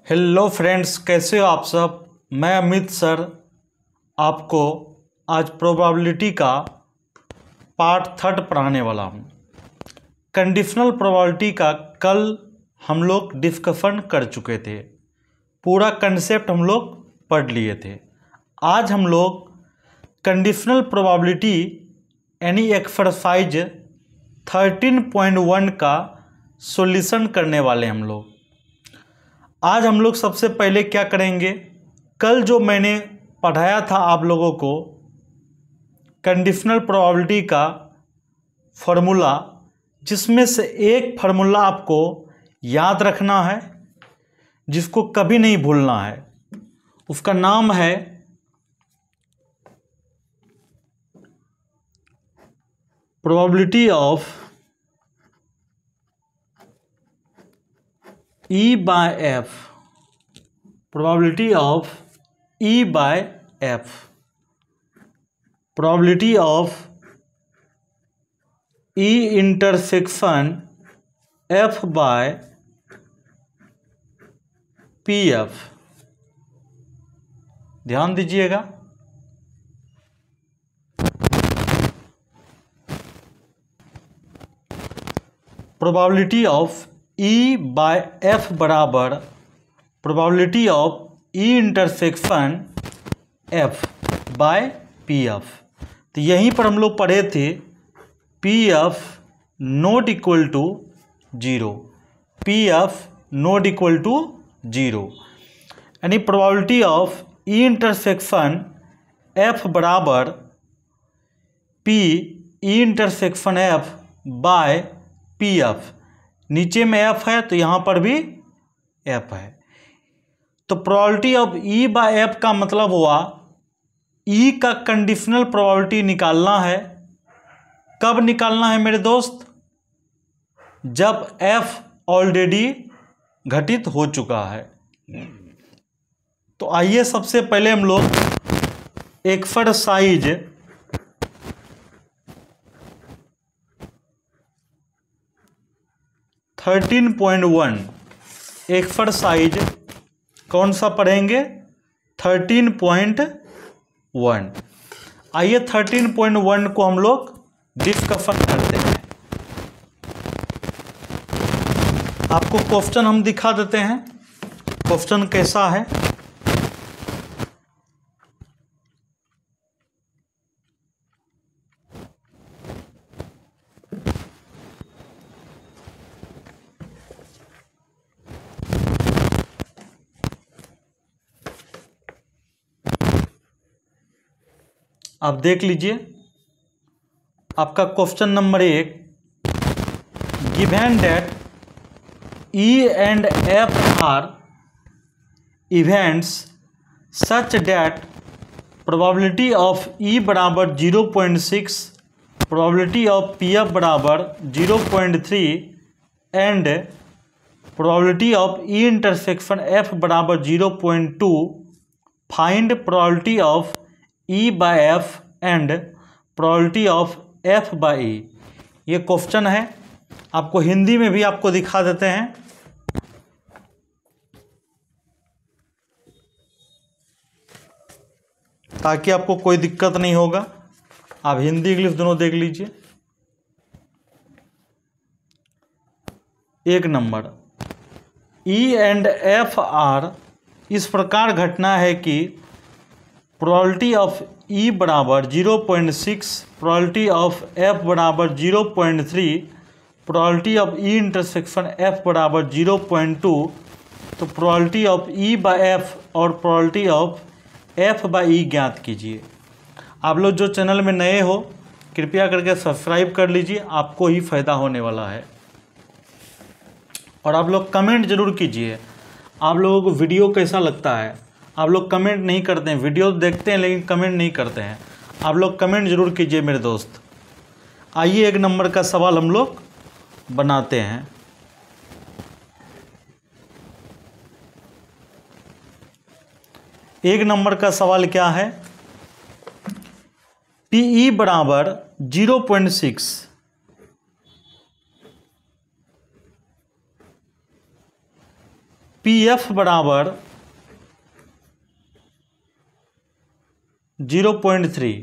Hello friends, कैसे हो आप सब। मैं अमित सर आपको आज प्रोबेबिलिटी का पार्ट 3 पढ़ाने वाला हूँ। कंडीशनल प्रोबेबिलिटी का कल हम लोग डिस्कशन कर चुके थे, पूरा कंसेप्ट हम लोग पढ़ लिए थे। आज हम लोग कंडीशनल प्रोबेबिलिटी यानी एक्सरसाइज 13.1 का सॉल्यूशन करने वाले हम लोग। आज हम लोग सबसे पहले क्या करेंगे, कल जो मैंने पढ़ाया था आप लोगों को कंडीशनल प्रोबेबिलिटी का फॉर्मूला, जिसमें से एक फार्मूला आपको याद रखना है, जिसको कभी नहीं भूलना है। उसका नाम है probability of E by F, probability of E by F, probability of E intersection F by PF। ध्यान दीजिएगा, probability of E by F बराबर probability of E intersection F by PF। तो यहीं पर हम लोग पढ़े थे PF not equal to 0, PF not equal to 0, यानी probability of E intersection F बराबर P E intersection F by PF। नीचे में F है तो यहाँ पर भी F है, तो probability of E by F का मतलब हुआ E का कंडीशनल प्रोबेबिलिटी निकालना है। कब निकालना है मेरे दोस्त? जब F ऑलरेडी घटित हो चुका है। तो आइए सबसे पहले हम लोग एक्सरसाइज 13.1 एक्सरसाइज कौन सा पढ़ेंगे? 13.1। आइए 13.1 को हम लोग डिस्कशन करते हैं। आपको क्वेश्चन हम दिखा देते हैं, क्वेश्चन कैसा है। आप देख लीजिए, आपका question number 1, given that E and F are events such that probability of E बराबर 0.6, probability of PF बराबर 0.3 and probability of E intersection F बराबर 0.2, find probability of E by F and probability of F by E। ये question है, आपको हिंदी में भी आपको दिखा देते हैं। ताकि आपको कोई दिक्कत नहीं होगा, आप हिंदी इंग्लिश दोनों देख लीजिए। 1 नंबर, E एंड F आर, इस प्रकार घटना है कि प्रोबेबिलिटी ऑफ E बराबर 0.6, प्रोबेबिलिटी ऑफ F बराबर 0.3, probability of E intersection F बराबर 0.2। तो probability of E by F और probability of F by E ज्ञात कीजिए। आप लोग जो चैनल में नए हो कृपया करके सब्सक्राइब कर लीजिए, आपको ही फ़ायदा होने वाला है। और आप लोग कमेंट जरूर कीजिए, आप लोगों को वीडियो कैसा लगता है। आप लोग कमेंट नहीं करते हैं, वीडियो देखते हैं लेकिन कमेंट नहीं करते हैं। आप लोग कमेंट जरूर कीजिए मेरे दोस्त। आइए 1 नंबर का सवाल हम लोग बनाते हैं। एक नंबर का सवाल क्या है? PE बराबर 0.6, PF बराबर 0.3,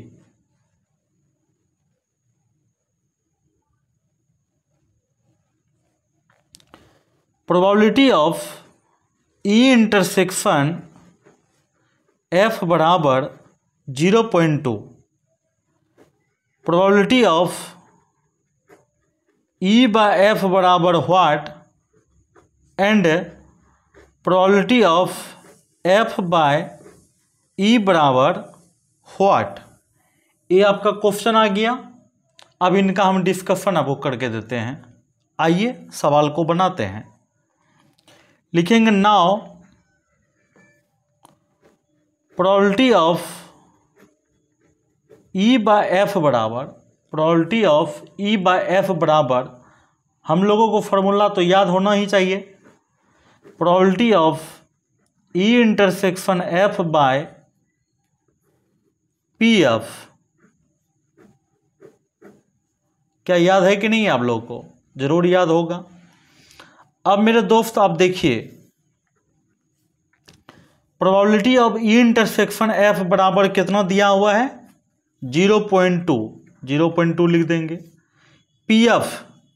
probability of E intersection F बराबर 0.2, probability of E by F बराबर what and probability of F by E बराबर व्हाट। ये आपका क्वेश्चन आ गया। अब इनका हम डिस्कशन आपको करके देते हैं। आइए सवाल को बनाते हैं। लिखेंगे now probability of E by F बराबर, probability of E by F बराबर, हम लोगों को फॉर्मूला तो याद होना ही चाहिए। Probability of E intersection F by PF, क्या याद है कि नहीं? आप लोगों को जरूर याद होगा। अब मेरे दोस्त आप देखिए, probability of E intersection F बराबर कितना दिया हुआ है? 0.2, 0.2 लिख देंगे। PF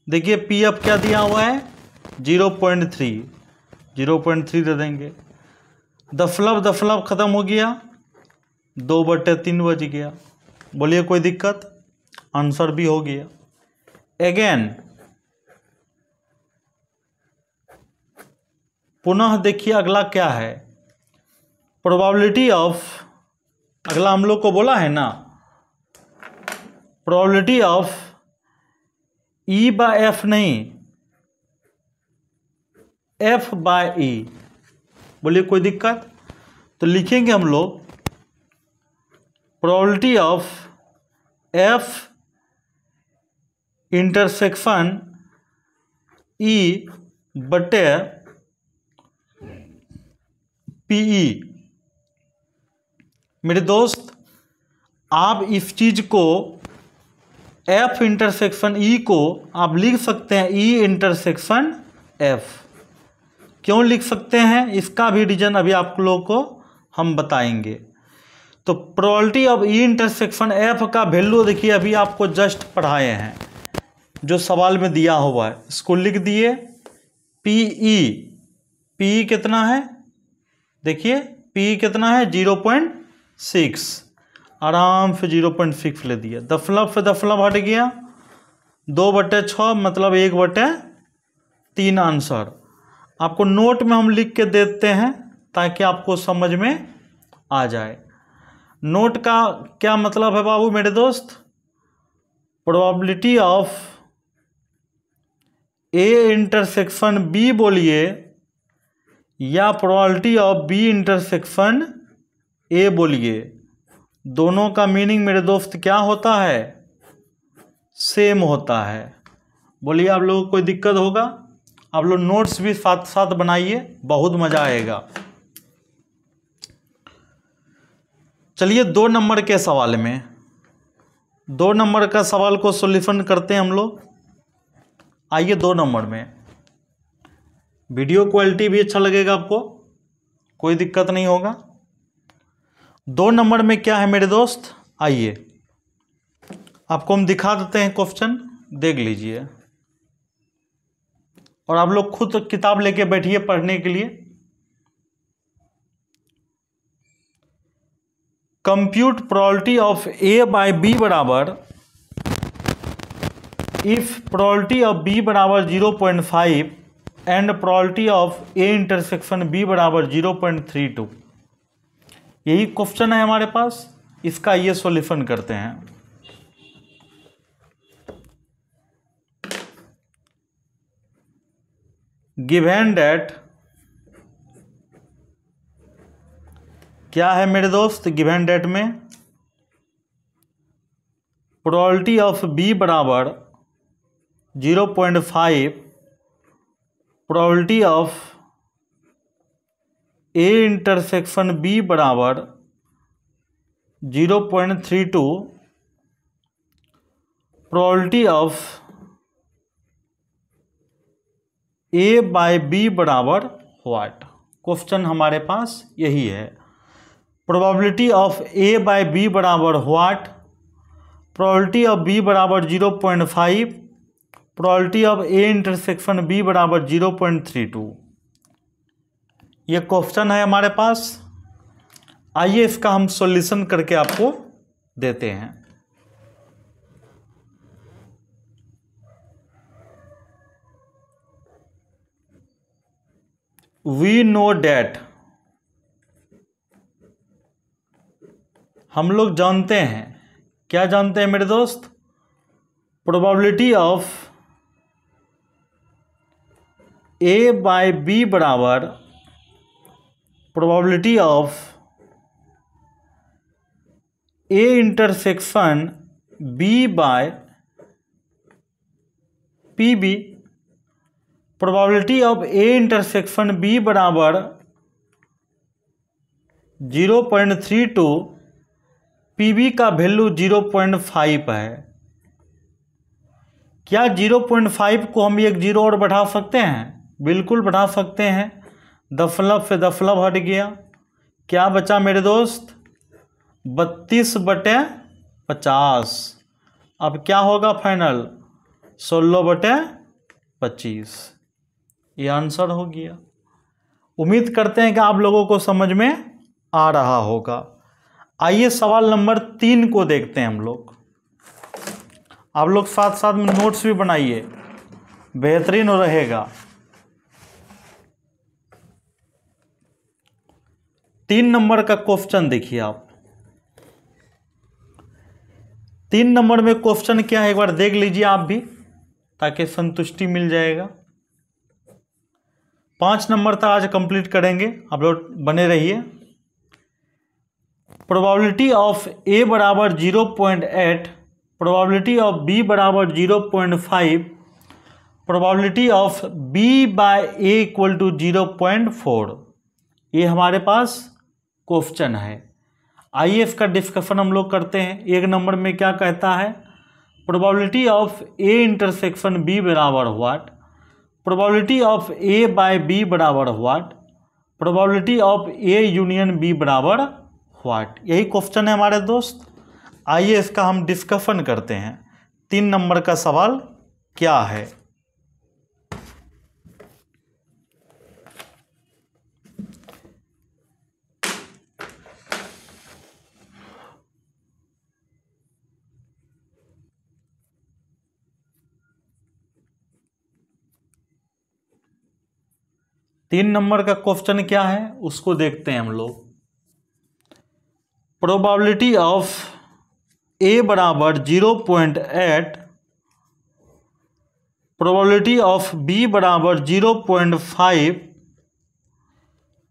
देखिए, PF क्या दिया हुआ है? 0.3, 0.3 दे देंगे। दफलब खत्म हो गया, 2/3 बच गया। बोलिए कोई दिक्कत? आंसर भी हो गया। अगेन पुनः देखिए अगला क्या है? प्रोबेबिलिटी ऑफ, अगला हम लोग को बोला है ना, probability of E by F नहीं, F बाय E। बोलिए कोई दिक्कत? तो लिखेंगे हम लोग probability of F intersection E बटे PE। मेरे दोस्त आप इस चीज को F इंटरसेक्शन E को आप लिख सकते हैं E इंटरसेक्शन F। क्यों लिख सकते हैं? इसका भी रीजन अभी आप लोगों को हम बताएंगे। तो probability of E intersection F का वैल्यू देखिए, अभी आपको जस्ट पढ़ाए हैं, जो सवाल में दिया हुआ है इसको लिख दिए। PE कितना है? देखिए PE कितना है? 0.6, आराम से 0.6 ले दिया। दफलब से दफलब हट गया, 2/6 मतलब 1/3 आंसर। आपको नोट में हम लिख के देते हैं ताकि आपको समझ में आ जाए। नोट का क्या मतलब है बाबू मेरे दोस्त? Probability of A intersection B बोलिए, या probability of B intersection A बोलिए, दोनों का मीनिंग मेरे दोस्त क्या होता है? सेम होता है। बोलिए आप लोगों को कोई दिक्कत होगा? आप लोग नोट्स भी साथ साथ बनाइए, बहुत मजा आएगा। चलिए 2 नंबर के सवाल में, 2 नंबर का सवाल को सॉल्यूशन करते हैं हम लोग। आइए 2 नंबर में। वीडियो क्वालिटी भी अच्छा लगेगा आपको, कोई दिक्कत नहीं होगा। 2 नंबर में क्या है मेरे दोस्त? आइए आपको हम दिखा देते हैं क्वेश्चन, देख लीजिए और आप लोग खुद किताब लेके बैठिए पढ़ने के लिए। Compute probability of A by B बराबर, इफ प्रोबेबिलिटी ऑफ B बराबर 0.5 and probability of A intersection B बराबर 0.32। यही क्वेश्चन है हमारे पास, इसका ये सॉल्यूशन करते हैं। गिवन दैट, क्या है मेरे दोस्त गिवन दैट में? प्रोबेबिलिटी ऑफ B बराबर 0.5, probability of A intersection B बराबर 0.32, probability of A by B बराबर व्हाट। क्वेश्चन हमारे पास यही है। Probability of A by B बराबर व्हाट, प्रोबेबिलिटी ऑफ बी बराबर 0.5, probability of A intersection B बराबर 0.32। ये क्वेश्चन है हमारे पास। आइए इसका हम सॉल्यूशन करके आपको देते हैं। वी नो डैट, हम लोग जानते हैं, क्या जानते हैं मेरे दोस्त, probability of A by B बराबर probability of A intersection B by P B, probability of A intersection B बराबर 0.32, पी बी का वैल्यू 0.5 है। क्या 0.5 को हम एक जीरो और बढ़ा सकते हैं? बिल्कुल बढ़ा सकते हैं। दशमलव से दशमलव हट गया, क्या बचा मेरे दोस्त, 32/50। अब क्या होगा फाइनल, 16/25। ये आंसर हो गया। उम्मीद करते हैं कि आप लोगों को समझ में आ रहा होगा। आइए सवाल नंबर 3 को देखते हैं हम लोग। आप लोग साथ साथ में नोट्स भी बनाइए, बेहतरीन रहेगा। 3 नंबर का क्वेश्चन देखिए आप। 3 नंबर में क्वेश्चन क्या है एक बार देख लीजिए आप भी, ताकि संतुष्टि मिल जाएगा। 5 नंबर तक आज कंप्लीट करेंगे, आप लोग बने रहिए। प्रोबेबिलिटी ऑफ ए बराबर 0.8, प्रोबेबिलिटी ऑफ बी बराबर 0.5, probability of B by A equal to 0.4। ये हमारे पास क्वेश्चन है। आइए इसका डिस्कशन हम लोग करते हैं। 1 नंबर में क्या कहता है, probability of A intersection B बराबर what, probability of A by B बराबर what, probability of A union B बराबर व्हाट। यही क्वेश्चन है हमारे दोस्त। आइए इसका हम डिस्कशन करते हैं। 3 नंबर का सवाल क्या है। तीन नंबर का क्वेश्चन क्या है उसको देखते हैं हम लोग। प्रोबेबिलिटी ऑफ ए बराबर 0.8, प्रोबेबिलिटी ऑफ बी बराबर 0.5,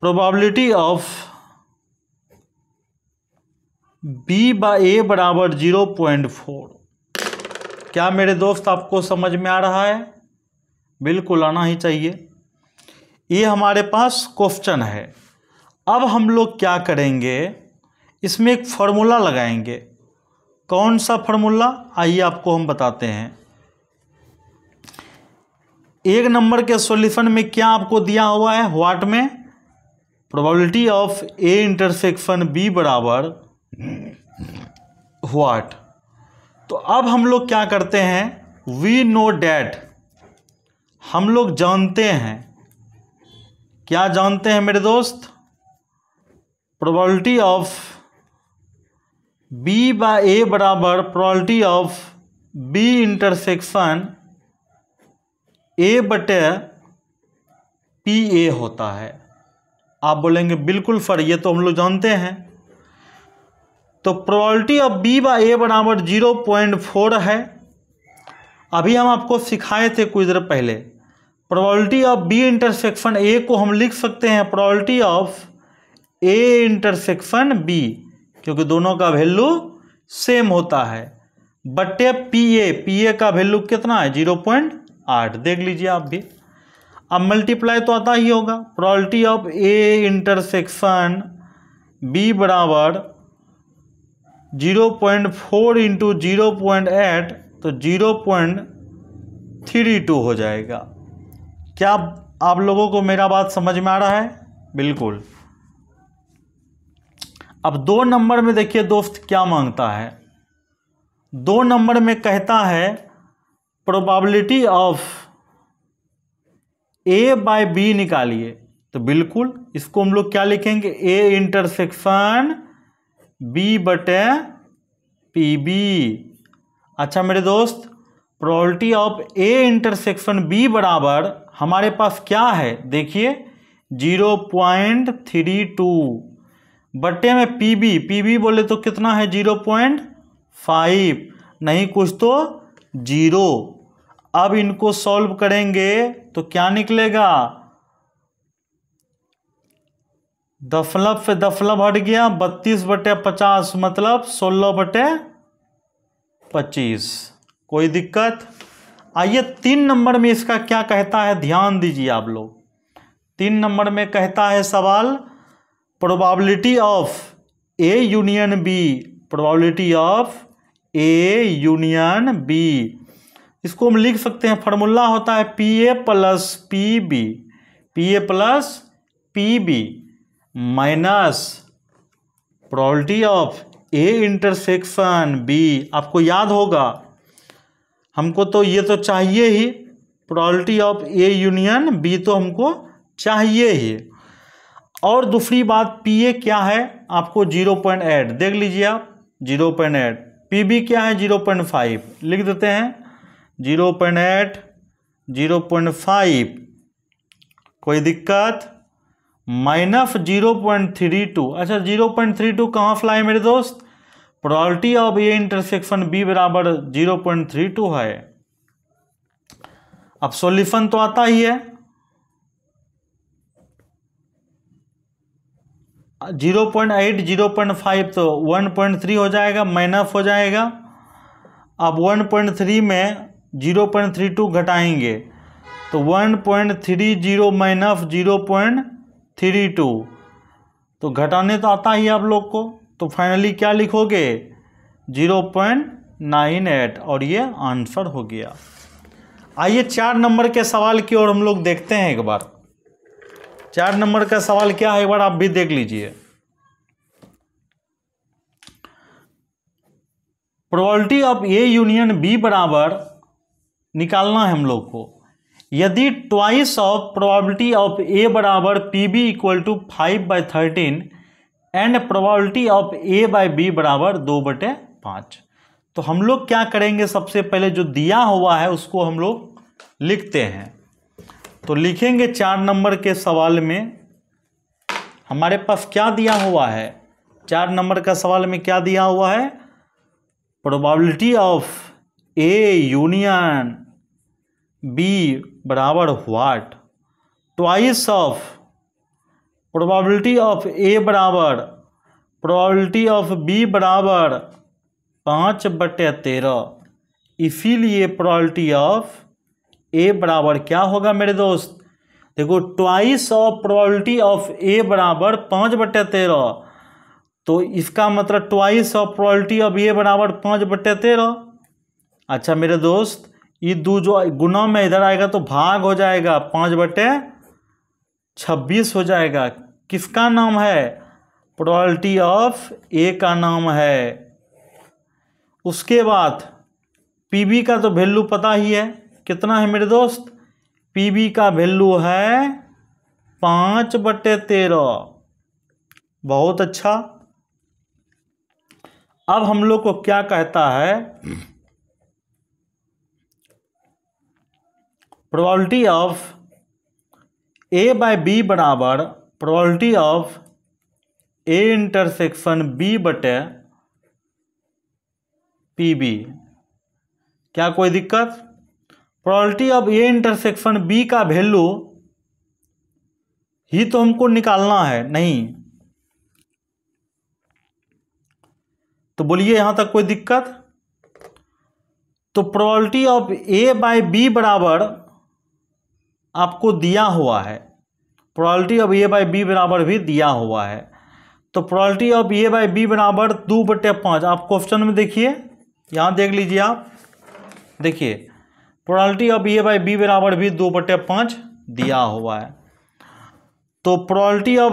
probability of B by A बराबर 0.4। क्या मेरे दोस्त आपको समझ में आ रहा है? बिल्कुल आना ही चाहिए। ये हमारे पास क्वेश्चन है। अब हम लोग क्या करेंगे, इसमें एक फॉर्मूला लगाएंगे। कौन सा फॉर्मूला, आइए आपको हम बताते हैं। 1 नंबर के सॉल्यूशन में क्या आपको दिया हुआ है, व्हाट में probability of A intersection B बराबर व्हाट। तो अब हम लोग क्या करते हैं, वी नो डैट, हम लोग जानते हैं। क्या जानते हैं मेरे दोस्त, probability of B by A बराबर probability of B intersection A बटे पी ए होता है। आप बोलेंगे बिल्कुल सर ये तो हम लोग जानते हैं। तो probability of B by A बराबर 0.4 है। अभी हम आपको सिखाए थे कुछ देर पहले। Probability of B intersection A को हम लिख सकते हैं probability of A intersection B, क्योंकि दोनों का वैल्यू सेम होता है, बटे पी ए का वैल्यू कितना है 0.8। देख लीजिए आप भी। अब मल्टीप्लाई तो आता ही होगा। Probability of A intersection B बराबर 0.4 इंटू 0.8 तो 0.32 हो जाएगा। क्या आप लोगों को मेरा बात समझ में आ रहा है? बिल्कुल। अब 2 नंबर में देखिए दोस्त क्या मांगता है। 2 नंबर में कहता है probability of A by B निकालिए। तो बिल्कुल इसको हम लोग क्या लिखेंगे, ए इंटरसेक्शन बी बटे पी बी। अच्छा मेरे दोस्त, probability of A intersection B बराबर हमारे पास क्या है, देखिए 0.32 बटे में पी बी बोले तो कितना है 0.5, नहीं कुछ तो 0। अब इनको सॉल्व करेंगे तो क्या निकलेगा, दशमलव से दशमलव हट गया, 32/50 मतलब 16/25। कोई दिक्कत। आइए 3 नंबर में इसका क्या कहता है, ध्यान दीजिए आप लोग। 3 नंबर में कहता है सवाल probability of A union B, probability of A union B. इसको हम लिख सकते हैं, फार्मूला होता है P A plus P B, P A plus P B minus probability of A intersection B. आपको याद होगा, हमको तो ये तो चाहिए ही, probability of A union B तो हमको चाहिए ही। और दूसरी बात पी ए क्या है, आपको 0.8 देख लीजिए आप, 0.8। पी बी क्या है 0.5, लिख देते हैं 0.8 0.5। कोई दिक्कत। माइनस 0.32। अच्छा 0.32 कहाँ से लाए मेरे दोस्त, probability of A intersection B बराबर 0.32 है। अब सॉल्यूशन तो आता ही है, 0.8 0.5 तो 1.3 हो जाएगा, माइनस हो जाएगा। अब 1.3 में 0.32 घटाएंगे तो 1.30 माइनस 0.32, तो घटाने तो आता ही आप लोग को। तो फाइनली क्या लिखोगे 0.98, और ये आंसर हो गया। आइए 4 नंबर के सवाल की ओर हम लोग देखते हैं एक बार। 4 नंबर का सवाल क्या है, एक बार आप भी देख लीजिए। Probability of A union B बराबर निकालना है हम लोग को। यदि twice of probability of A बराबर P B equal to 5/13 and probability of A by B बराबर 2/5, तो हम लोग क्या करेंगे, सबसे पहले जो दिया हुआ है उसको हम लोग लिखते हैं। तो लिखेंगे 4 नंबर के सवाल में हमारे पास क्या दिया हुआ है, 4 नंबर का सवाल में क्या दिया हुआ है, probability of A union B बराबर what, twice of probability of A बराबर प्रोबेबिलिटी ऑफ बी बराबर 5/13। इसीलिए प्रोबेबिलिटी ऑफ ए बराबर क्या होगा मेरे दोस्त, देखो twice of probability of A बराबर 5/13, तो इसका मतलब twice of probability of A बराबर 5/13। अच्छा मेरे दोस्त, ये दो जो गुना में इधर आएगा तो भाग हो जाएगा, 5/26 हो जाएगा। किसका नाम है, प्रोबेबिलिटी ऑफ ए का नाम है। उसके बाद पी बी का तो वैल्यू पता ही है, कितना है मेरे दोस्त, पी बी का वैल्यू है 5/13। बहुत अच्छा। अब हम लोग को क्या कहता है, probability of A by B बराबर probability of A intersection B बटे पी बी। क्या कोई दिक्कत, probability of A intersection B का वैल्यू ही तो हमको निकालना है, नहीं तो बोलिए यहां तक कोई दिक्कत। तो probability of A by B बराबर आपको दिया हुआ है, probability of A by B बराबर भी दिया हुआ है। तो probability of A by B बराबर 2/5। आप क्वेश्चन में देखिए, यहाँ देख लीजिए आप, देखिए probability of A by B बराबर भी 2/5 दिया हुआ है। तो probability of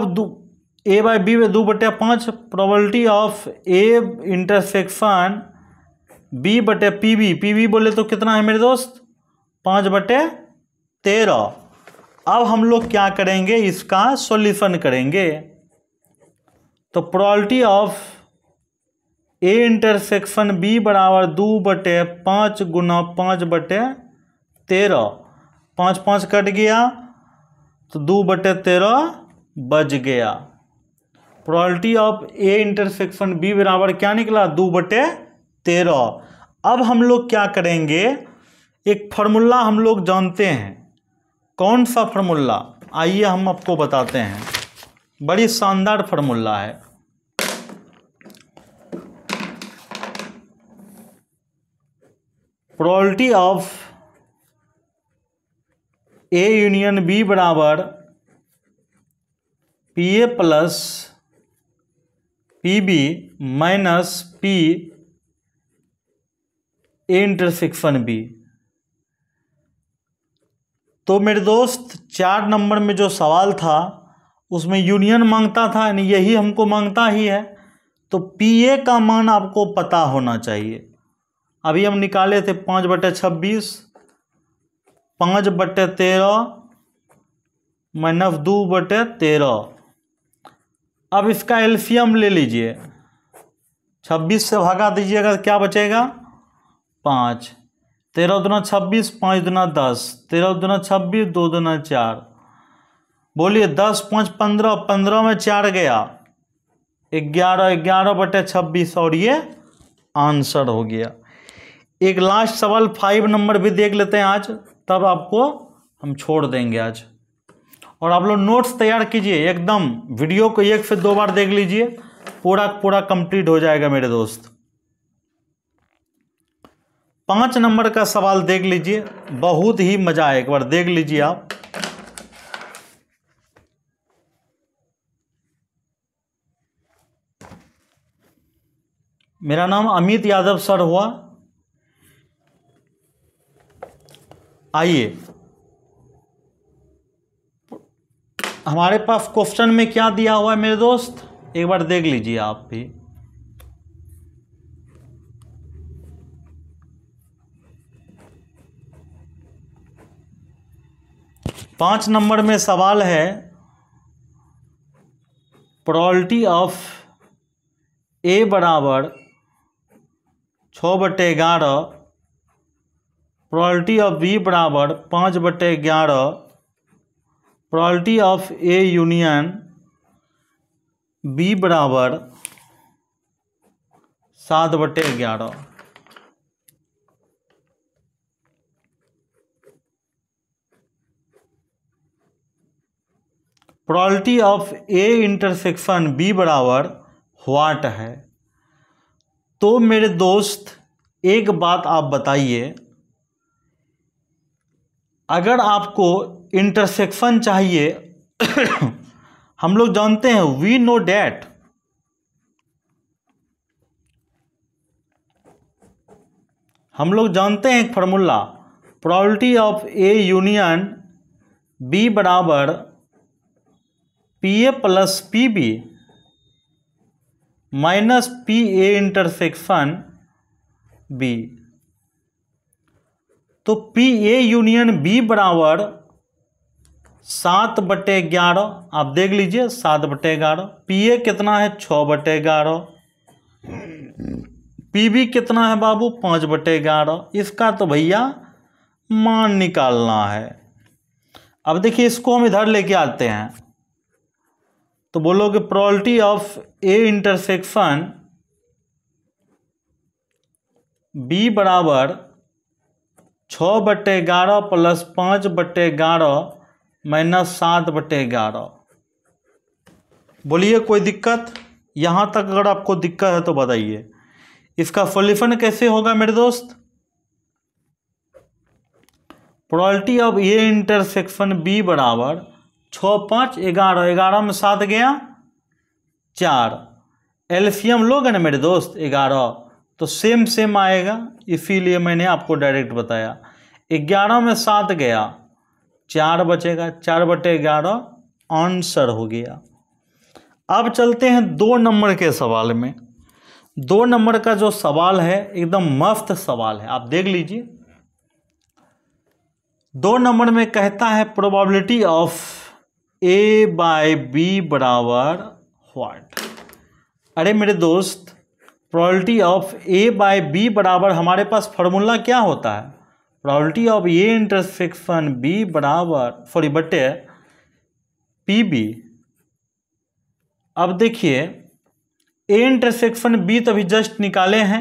A by B में 2/5, probability of A intersection B बटे पी बी, पी बी बोले तो कितना है मेरे दोस्त, 5/13। अब हम लोग क्या करेंगे, इसका सॉल्यूशन करेंगे। तो probability of A intersection B बराबर 2/5 गुना 5/13, 5 5 कट गया तो 2/13 बच गया। Probability of A intersection B बराबर क्या निकला, 2/13। अब हम लोग क्या करेंगे, एक फार्मूला हम लोग जानते हैं। कौन सा फार्मूला, आइए हम आपको बताते हैं। बड़ी शानदार फार्मूला है। Probability of A union B बराबर P A plus P B minus P A intersection B. तो मेरे दोस्त 4 नंबर में जो सवाल था उसमें यूनियन मांगता था, यानी यही हमको मांगता ही है। तो पी ए का मान आपको पता होना चाहिए। अभी हम निकाले थे 5/26, 5/13 माइनस 2/13। अब इसका एलसीएम ले लीजिए, 26 से भगा दीजिएगा तो क्या बचेगा, 5। 13 दूना 26, 5 दूना 10, 13 दूना 26, 2 दूना 4। बोलिए 10 5 15, 15 में 4 गया, 11, 11/26 और ये आंसर हो गया। एक लास्ट सवाल 5 नंबर भी देख लेते हैं आज, तब आपको हम छोड़ देंगे आज। और आप लोग नोट्स तैयार कीजिए, एकदम वीडियो को 1 से 2 बार देख लीजिए, पूरा कंप्लीट हो जाएगा मेरे दोस्त। 5 नंबर का सवाल देख लीजिए, बहुत ही मजा आए, एक बार देख लीजिए आप। मेरा नाम अमित यादव सर हुआ। आइए, हमारे पास क्वेश्चन में क्या दिया हुआ है मेरे दोस्त, एक बार देख लीजिए आप भी। पाँच नंबर में सवाल है, प्रोबेबिलिटी ऑफ ए बराबर 6/11, प्रोबेबिलिटी ऑफ बी बराबर 5/11, probability of A union B बराबर 7/11। Probability of A intersection B बराबर व्हाट है। तो मेरे दोस्त एक बात आप बताइए, अगर आपको इंटरसेक्शन चाहिए हम लोग जानते हैं, वी नो डैट, हम लोग जानते हैं एक formula, probability of A union B बराबर P A plus P B minus P A intersection B. तो पी ए यूनियन बी बराबर 7/11, आप देख लीजिए 7/11। पी ए कितना है, 6/11। पी बी कितना है बाबू, 5/11। इसका तो भैया मान निकालना है। अब देखिए, इसको हम इधर लेके आते हैं, तो बोलोगे probability of A intersection B बराबर 6/11 प्लस 5/11 माइनस 7/11। बोलिए कोई दिक्कत, यहाँ तक अगर आपको दिक्कत है तो बताइए। इसका सॉल्यूशन कैसे होगा मेरे दोस्त, probability of A intersection B बराबर 6 5 11, 11 में 7 गया 4, एलसीएम लोगे ना मेरे दोस्त 11, तो सेम आएगा, इसीलिए मैंने आपको डायरेक्ट बताया। 11 में 7 गया 4 बचेगा, 4/11 आंसर हो गया। अब चलते हैं 2 नंबर के सवाल में। 2 नंबर का जो सवाल है एकदम मस्त सवाल है, आप देख लीजिए। 2 नंबर में कहता है probability of A by B बराबर व्हाट। अरे मेरे दोस्त, probability of A by B बराबर हमारे पास फॉर्मूला क्या होता है? Probability of A intersection B बराबर बटे पी बी। अब देखिए, ए इंटरसेक्शन बी तो अभी जस्ट निकाले हैं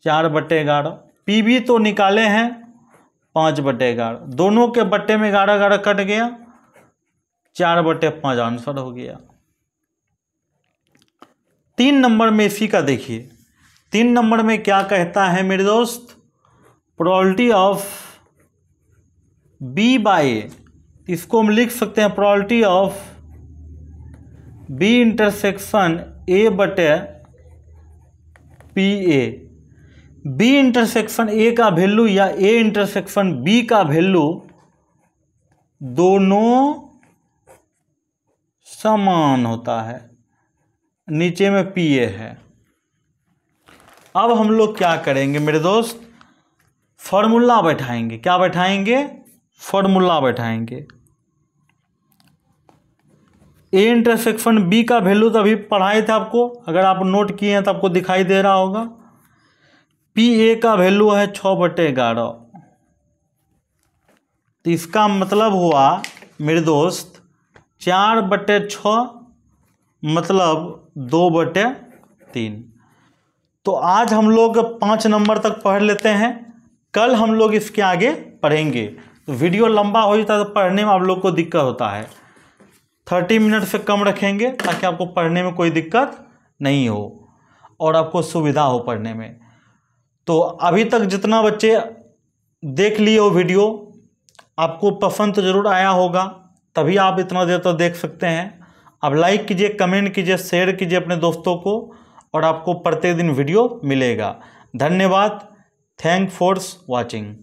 4/11, पी बी तो निकाले हैं 5/11, दोनों के बट्टे में 11 कट गया, 4/5 आंसर हो गया। 3 नंबर में इसी का देखिए, 3 नंबर में क्या कहता है मेरे दोस्त? Probability of B by A, इसको हम लिख सकते हैं probability of B intersection A बटे P A. B intersection A का वैल्यू या ए इंटरसेक्शन बी का वैल्यू दोनों समान होता है, नीचे में पी ए है। अब हम लोग क्या करेंगे मेरे दोस्त? फॉर्मूला बैठाएंगे। क्या बैठाएंगे? फॉर्मूला बैठाएंगे। ए इंटरसेक्शन बी का वैल्यू तो अभी पढ़ाए थे आपको, अगर आप नोट किए हैं तो आपको दिखाई दे रहा होगा। पी ए का वैल्यू है 6/11, तो इसका मतलब हुआ मेरे दोस्त 4/6 मतलब 2/3। तो आज हम लोग 5 नंबर तक पढ़ लेते हैं, कल हम लोग इसके आगे पढ़ेंगे। तो वीडियो लंबा हो जाता है तो पढ़ने में आप लोग को दिक्कत होता है, 30 मिनट से कम रखेंगे ताकि आपको पढ़ने में कोई दिक्कत नहीं हो और आपको सुविधा हो पढ़ने में। तो अभी तक जितना बच्चे देख लिए वो वीडियो, आपको पसंद तो ज़रूर आया होगा, तभी आप इतना देर तो देख सकते हैं। आप लाइक कीजिए, कमेंट कीजिए, शेयर कीजिए अपने दोस्तों को, और आपको प्रत्येक दिन वीडियो मिलेगा। धन्यवाद। Thank for watching.